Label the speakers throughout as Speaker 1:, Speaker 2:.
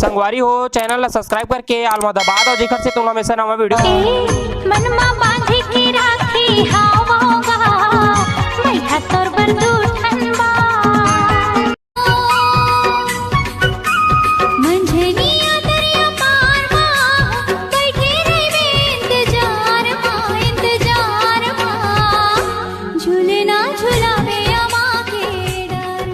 Speaker 1: संगवारी हो चैनल ला सब्सक्राइब करके आलमा दबा दो जेकर से तुम हमेशा नवा वीडियो
Speaker 2: मनमा बांधी के राखी हावोगा मैं हतोर बंदू ठनबा मंझनिया दरिया पार मा बैठे रे इंतजार मा झूलना झुलावे अमा के डर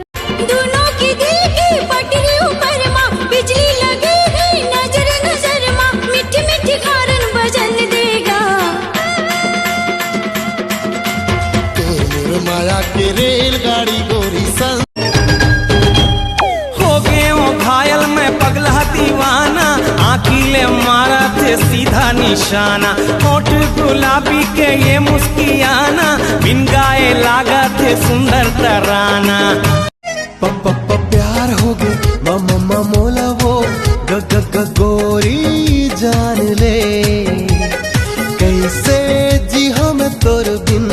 Speaker 2: दोनों की दिल की पटरी ऊपर मा बिजली लगी गई नजर नजर मा मीठी मीठी कारण बजन देगा
Speaker 3: माया के रेलगाड़ी गोरी सन
Speaker 4: हो गए वो घायल में पगला दीवाना आखिले मारा थे सीधा निशाना होठ गुलाबी के ये मुस्कियाना बिन गाए लागा थे सुंदर तराना
Speaker 3: प्यार हो गए मम्मा मोला वो ग गोरी जान ले कैसे जी हम तोर बिन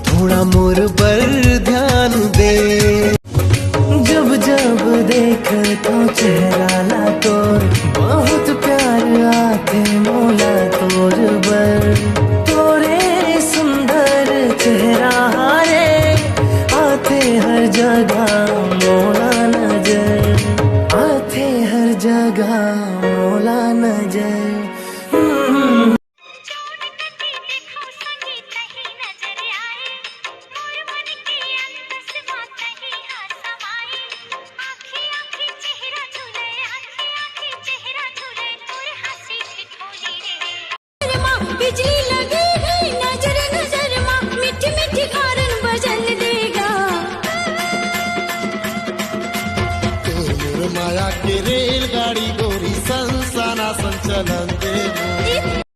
Speaker 3: थोड़ा मोर पर ध्यान दे जब जब देख तो चेहरा ला तोर बहुत प्यार आते मोला तोर बर तोरे सुंदर चेहरा हारे आते हर जगह मोला नजर आते हर जगह मोला नजर
Speaker 2: बिजली लगी गई नजर नजर मा मीठी मीठी कारण बजन देगा
Speaker 3: तोर माया के रेलगाड़ी गोरी संसाना संचलन दे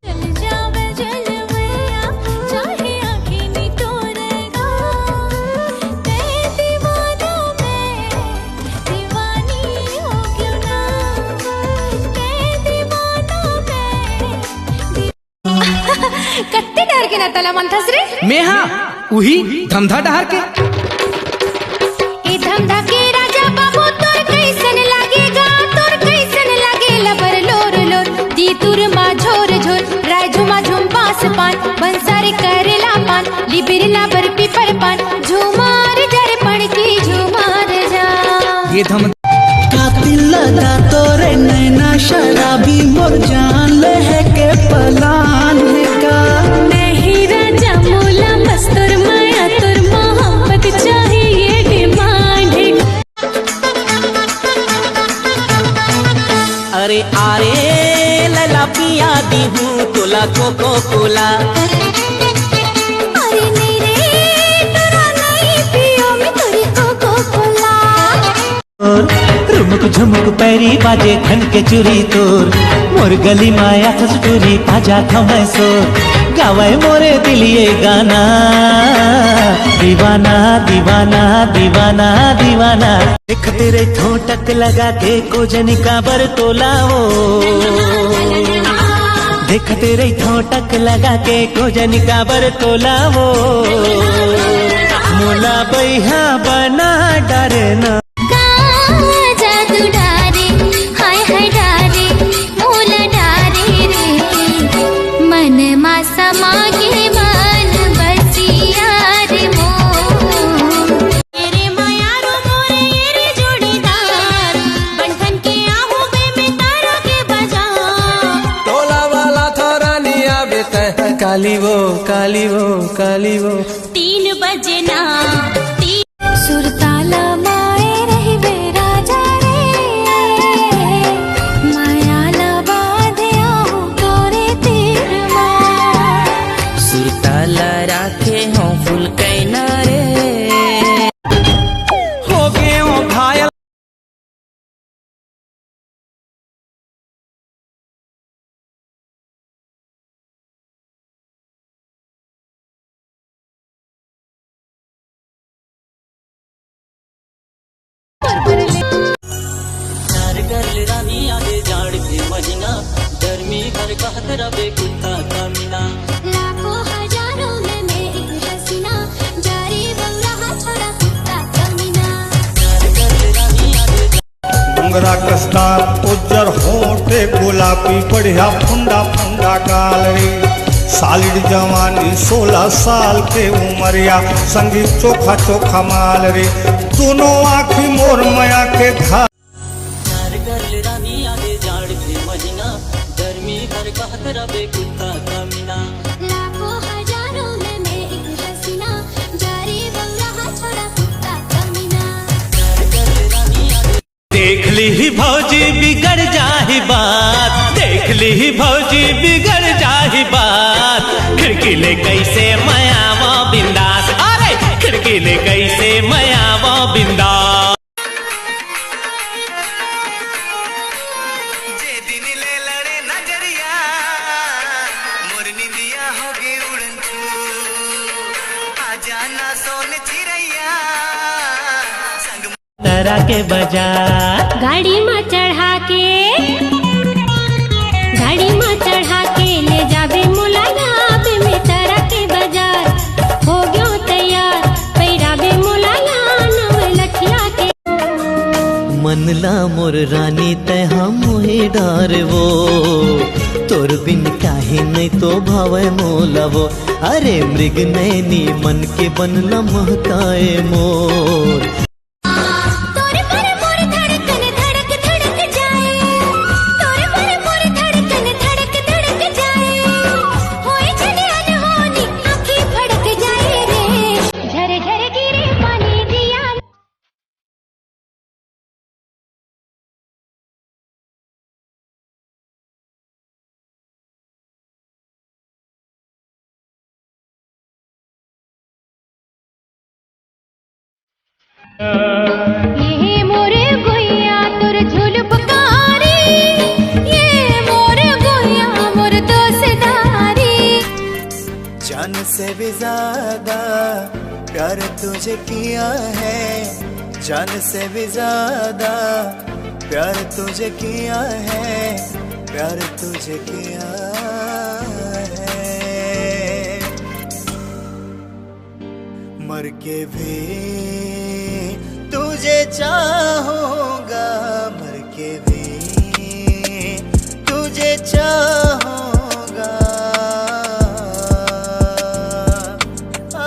Speaker 2: चल जावे जलवैया चाहे आँखें नी तोड़ेगा तेरे दीवानों में दीवानी हो क्यों ना तेरे दीवानों में कत्ते डर के ना तला मंथस रे
Speaker 4: मैं हाँ उही धंधा डहार के
Speaker 2: ए धंधा के राजा बाबू तोर कैसन लागेगा तोर कैसन लागेला बर लोर लोर दी तुर मा झोर झोर राय झुमा झुम बास पान बंसारी करेला पान लिबिरला बर पीपर पान झुमार जर पड़ की झुमार जा
Speaker 4: ये धम
Speaker 5: कातिल लगा तोरे नैना शराबी मोर जान ले है के पलान है का
Speaker 2: नहीं राजा मोला बस तोर माया तोर मोहब्बत चाहिए डिमांड है
Speaker 5: अरे आरे लला पिया दी हूँ तोला कोको कोला
Speaker 2: अरे नहीं रे तोरा नहीं पियो मैं तोरी कोको कोला
Speaker 5: रुमक झुमक पैरी बाजे खन के चुरी तोर मोर गली माया खसटूरी ताजा थमै सोर गावे मोरे दिलिए गाना दीवाना दीवाना दीवाना दीवाना देख तेरे ठोटक लगा के कोजनी का बर तोलाओ देख तेरे ठोटक लगा के कोजनी का बर तोलाओ मोला बैहा बना डरना
Speaker 2: जादू डारे हाय हाय डारे मोला डारे रे मन मा समागे मन बसिया रे मो तेरे मायारो मोरे रे जोड़ीदार बंधन के आहू बे में तारा के बजा
Speaker 4: टोला वाला थोड़ा नहीं आवे तय काली वो
Speaker 2: 3 बजे ना सुरताला माए रही बेरा जा रे मायाला बाधे आहू तोरे तीर मा
Speaker 5: सुरताला राखे हों फुल कैना रे
Speaker 4: हो गए वो घायल
Speaker 5: रानी आगे जाड़ के महीना गर्मी भर कहतरा बेकुत्ता कामिना
Speaker 2: लाखों हजारों में मेरी हसीना जारी बंगला छोड़ा कुत्ता कमीना
Speaker 5: रानी आगे
Speaker 6: मोंगरा कसदार उज्जर होठे गुलाबी बढ़िया फुंडा फुंडा गाल रे सालिड जवानी 16 साल के उमरिया संगी चोखा चोखा माल रे दोनों आँखी मोर मया के घा
Speaker 2: लाखों हजारों में मैं एक हसीना जारी बन रहा छोड़ा कुत्ता कमीना
Speaker 5: देख ली ही भौजी बिगड़ जाही बात, देख ली ही भौजी बिगड़ जाही बात। खिड़की ले कैसे मयावा बिंदास, अरे खिड़की ले कैसे मयावा बिंदास।
Speaker 4: जे दिन ले लड़े नजरिया मोर निंदिया होगे उड़न छू आ जाना सोन चिड़ैया संग
Speaker 5: तरह के बाजार
Speaker 2: गाड़ी में चढ़ा के ले जाबे मुलाया में तारा के बाजार हो गयो तैयार पैराबे मुलाया नव लखिया के
Speaker 5: मनला मोर रानी तय हम मोहे डारवो तोर बिन काहे नहीं तो भावे मोलवो। अरे मृग नैनी मन के बनला महकाए मोर।
Speaker 2: तोरे पर मोर धड़कन धड़क धड़क जाए तोरे पर मोर धड़कन धड़क धड़क जाए होए चले अनहोनी आँखें फड़क जाए रे झर झर गिरे पानी दिया ये मोरे गोया तोर झुलपकारी ये मोरे गोया मोर दोस्तारी
Speaker 3: जान से भी ज्यादा प्यार तुझे किया है, जान से भी ज्यादा प्यार तुझे किया है, प्यार तुझे किया है। मर के भी तुझे चाहूं